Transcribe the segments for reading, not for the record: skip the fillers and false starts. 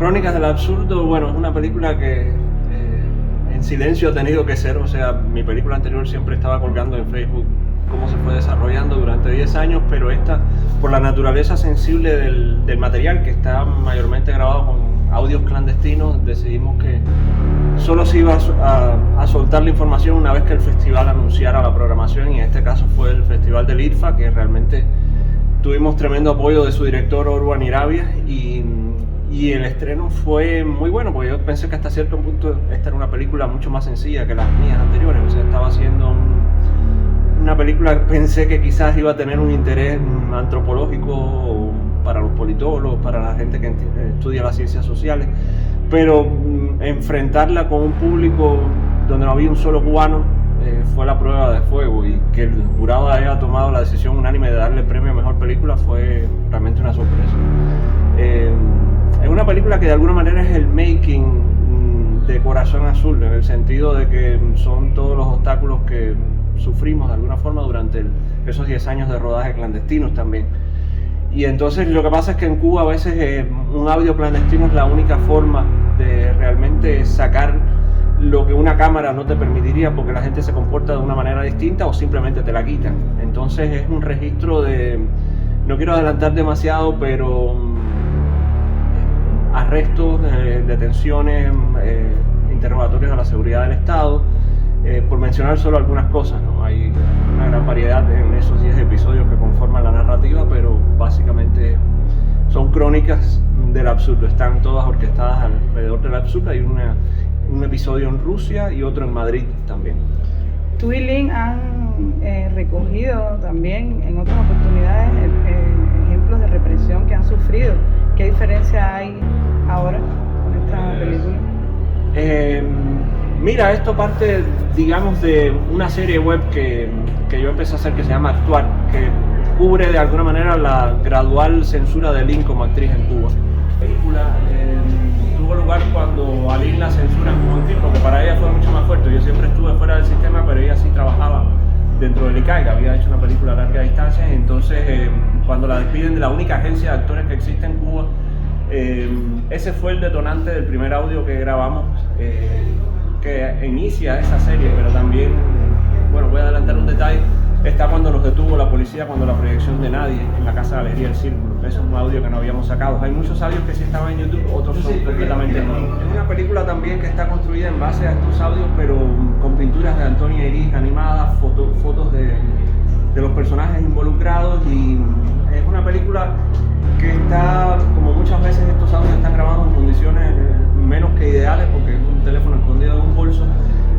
Crónicas del Absurdo, bueno, es una película que en silencio ha tenido que ser, o sea, mi película anterior siempre estaba colgando en Facebook cómo se fue desarrollando durante 10 años, pero esta, por la naturaleza sensible del material, que está mayormente grabado con audios clandestinos, decidimos que solo se iba a soltar la información una vez que el festival anunciara la programación, y en este caso fue el Festival del IRFA, que realmente tuvimos tremendo apoyo de su director Orwan Irabia, y el estreno fue muy bueno, porque yo pensé que hasta cierto punto esta era una película mucho más sencilla que las mías anteriores. O sea, estaba haciendo una película que pensé que quizás iba a tener un interés antropológico para los politólogos, para la gente que estudia las ciencias sociales, pero enfrentarla con un público donde no había un solo cubano fue la prueba de fuego, y que el jurado haya tomado la decisión unánime de darle el premio a mejor película fue realmente una sorpresa. Es una película que de alguna manera es el making de Corazón Azul, en el sentido de que son todos los obstáculos que sufrimos de alguna forma durante esos 10 años de rodaje clandestinos también. Y entonces lo que pasa es que en Cuba a veces un audio clandestino es la única forma de realmente sacar lo que una cámara no te permitiría, porque la gente se comporta de una manera distinta o simplemente te la quitan. Entonces es un registro de, no quiero adelantar demasiado, pero arrestos, detenciones, interrogatorios a la seguridad del Estado, por mencionar solo algunas cosas, ¿no? Hay una gran variedad en esos 10 episodios que conforman la narrativa, pero básicamente son crónicas del absurdo, están todas orquestadas alrededor del absurdo. Hay un episodio en Rusia y otro en Madrid también. Tú y Lynn han recogido también en otras oportunidades ejemplos de represión que han sufrido. ¿Qué diferencia hay ahora con esta película? Mira, esto parte, digamos, de una serie web que yo empecé a hacer, que se llama Actuar, que cubre de alguna manera la gradual censura de Lynn como actriz en Cuba. La película tuvo lugar cuando a Lynn la censuran como actriz, porque para ella fue mucho más fuerte. Yo siempre estuve fuera del sistema, pero ella sí trabajaba dentro del ICAI, que había hecho una película a larga distancia. Entonces, cuando la despiden de la única agencia de actores que existe en Cuba, ese fue el detonante del primer audio que grabamos, que inicia esa serie. Pero también, bueno, voy a adelantar un detalle, está cuando nos detuvo la policía, cuando la proyección de Nadie en la Casa Galería del Círculo. Eso es un audio que no habíamos sacado. Hay muchos audios que sí estaban en YouTube, otros son completamente nuevos. Es una película también que está construida en base a estos audios, pero con pinturas de Antonia Iris animadas, fotos de los personajes involucrados, y es una película que está, como muchas veces estos audios están grabados en condiciones menos que ideales, porque es un teléfono escondido en un bolso.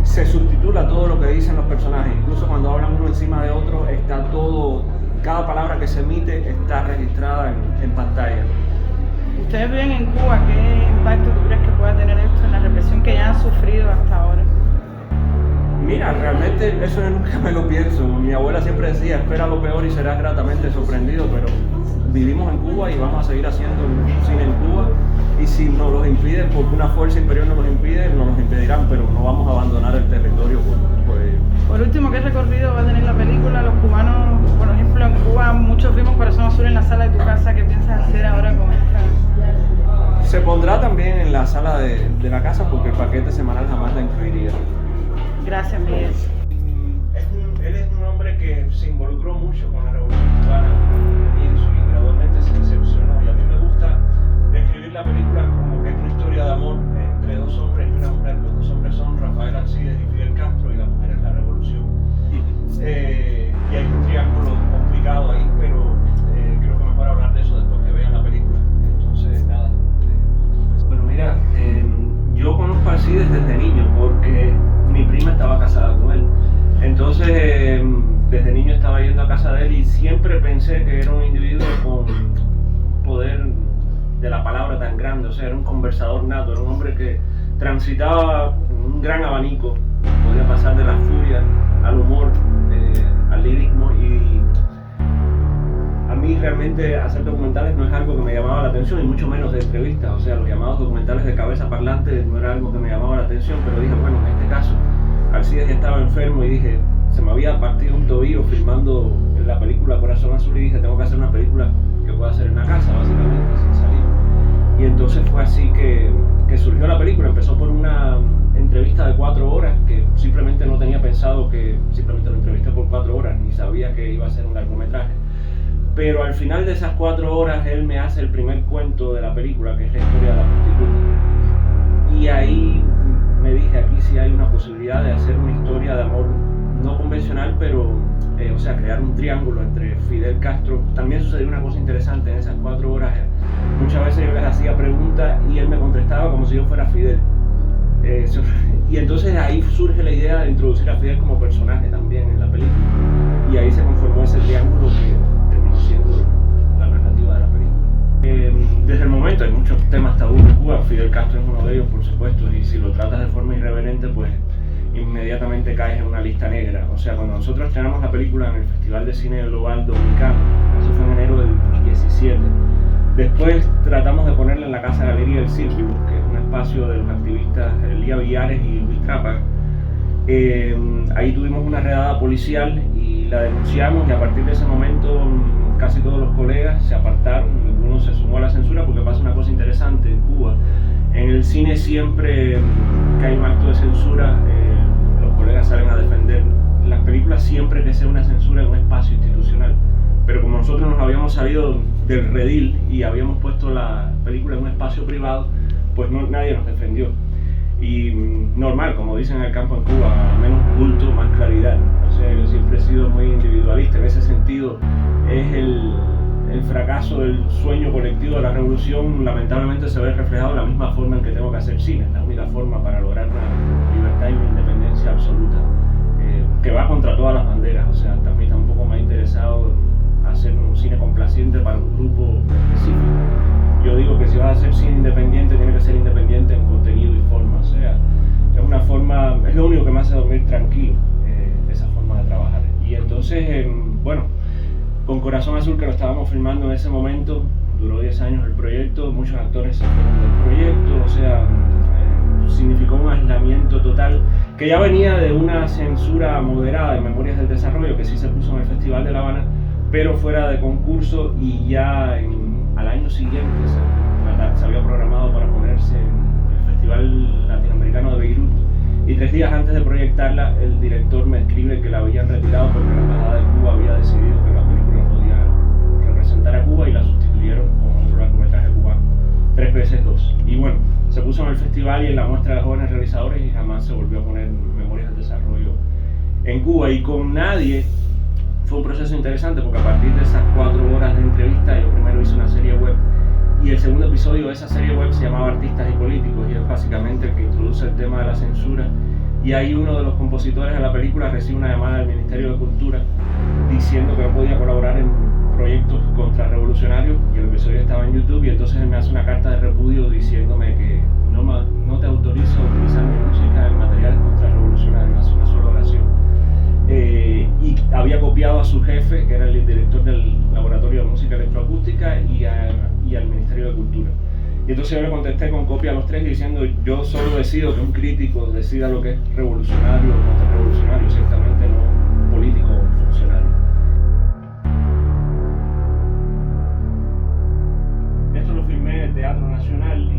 Se subtitula todo lo que dicen los personajes, incluso cuando hablan uno encima de otro, está todo, cada palabra que se emite está registrada en pantalla. Ustedes viven en Cuba, ¿qué impacto tú crees que pueda tener esto en la represión que ya han sufrido hasta ahora? Mira, realmente eso yo nunca me lo pienso. Mi abuela siempre decía, espera lo peor y serás gratamente sorprendido, pero vivimos en Cuba y vamos a seguir haciendo cine en Cuba, y si nos los impiden, porque una fuerza inferior nos los impide, nos los impedirán, pero no vamos a abandonar el territorio por ello. Por último, ¿qué recorrido va a tener la película? Los cubanos, por ejemplo, en Cuba muchos vimos Corazón Azul en la sala de tu casa. ¿Qué piensas hacer ahora con esta? Se pondrá también en la sala de la casa, porque el paquete semanal jamás la incluiría. Gracias, Miguel. Él es un hombre que se involucró mucho con la Revolución Cubana y gradualmente se decepcionó, y a mí me gusta describir la película como que es una historia de amor entre dos hombres y una mujer. Los dos hombres son Rafael Alcides y Fidel Castro, y la mujer es la revolución. Y hay un triángulo complicado ahí, pero creo que mejor hablar de eso después que vean la película. Entonces, nada. Bueno, mira, yo conozco a Alcides desde niño, porque mi prima estaba casada con él. Entonces, desde niño estaba yendo a casa de él, y siempre pensé que era un individuo con poder de la palabra tan grande. O sea, era un conversador nato, era un hombre que transitaba un gran abanico, podía pasar de la furia al humor, al lirismo, y a mí realmente hacer documentales no es algo que me llamaba la atención, y mucho menos de entrevistas. O sea, los llamados documentales de cabeza parlante no era algo que me llamaba la atención, pero dije, bueno, en este caso Alcides ya estaba enfermo, y dije, se me había partido un tobillo filmando la película Corazón Azul, y dije, tengo que hacer una película que pueda hacer en la casa, básicamente, sin salir. Y entonces fue así que surgió la película. Empezó por una entrevista de 4 horas que simplemente no tenía pensado, que simplemente lo entrevisté por 4 horas, ni sabía que iba a ser un largometraje. Pero al final de esas 4 horas él me hace el primer cuento de la película, que es la historia de la prostituta. Y ahí me dije, aquí sí hay una posibilidad de hacer una historia de amor no convencional, pero o sea, crear un triángulo entre Fidel Castro. También sucedió una cosa interesante en esas 4 horas. Muchas veces yo les hacía preguntas y él me contestaba como si yo fuera Fidel. Y entonces ahí surge la idea de introducir a Fidel como personaje también en la película. Y ahí se conformó ese triángulo que terminó siendo la narrativa de la película. Desde el momento hay muchos temas tabú en Cuba. Fidel Castro es uno de ellos, por supuesto, y si lo tratas de forma irreverente, pues inmediatamente caes en una lista negra. O sea, cuando nosotros estrenamos la película en el Festival de Cine Global Dominicano, eso fue en enero del 17, después tratamos de ponerla en la Casa Galería del Círculo, que es un espacio de los activistas Elía Villares y Luis Trápaga. Ahí tuvimos una redada policial y la denunciamos, y a partir de ese momento casi todos los colegas se apartaron, ninguno se sumó a la censura, porque pasa una cosa interesante en Cuba. En el cine siempre que hay un acto de censura, los colegas salen a defender las películas siempre que sea una censura en un espacio institucional. Pero como nosotros nos habíamos salido del redil y habíamos puesto la película en un espacio privado, pues nadie nos defendió. Y normal, como dicen en el campo en Cuba, menos bulto, más claridad. O sea, yo siempre he sido muy individualista. En ese sentido, es el fracaso del sueño colectivo de la revolución, lamentablemente se ve reflejado de la misma forma en que tengo que hacer cine. Es la única forma para lograr una libertad y una independencia absoluta, que va contra todas las banderas. O sea, a mí tampoco me ha interesado hacer un cine complaciente para un grupo específico. Yo digo que si vas a hacer cine independiente, tiene que ser independiente en contenido y forma. O sea, es una forma, es lo único que me hace dormir tranquilo, esa forma de trabajar. Y entonces, bueno, con Corazón Azul, que lo estábamos filmando en ese momento, duró 10 años el proyecto, muchos actores se fueron del proyecto, o sea, significó un aislamiento total, que ya venía de una censura moderada de Memorias del Desarrollo, que sí se puso en el Festival de La Habana, pero fuera de concurso, y ya al año siguiente se había programado para ponerse en el Festival Latinoamericano de Beirut, y 3 días antes de proyectarla, el director me escribe que la habían retirado porque la Embajada de Cuba había decidido que la película no podía representar a Cuba y la sustituyeron con otro largometraje cubano, 3 veces 2. Y bueno, se puso en el festival y en la muestra de jóvenes realizadores, y jamás se volvió a poner Memorias del Desarrollo en Cuba. Y con nadie fue un proceso interesante, porque a partir de esas 4 horas de entrevista, yo primero hice una serie web, y el segundo episodio de esa serie web se llamaba Artistas y Políticos, y es básicamente el que introduce el tema de la censura. Y ahí uno de los compositores de la película recibe una llamada del Ministerio de Cultura diciendo que no podía colaborar en proyectos contrarrevolucionarios, y el episodio estaba en YouTube, y entonces él me hace una carta de repudio diciéndome que no te autorizo a utilizar mi música en materiales contrarrevolucionarios, hace una sola oración. Y había copiado a su jefe, que era el director del Laboratorio de Música Electroacústica, y al Ministerio de Cultura. Y entonces yo le contesté con copia a los 3 diciendo: yo solo decido que un crítico decida lo que es revolucionario o contrarrevolucionario, ciertamente no político o funcionario. Esto lo filmé en el Teatro Nacional,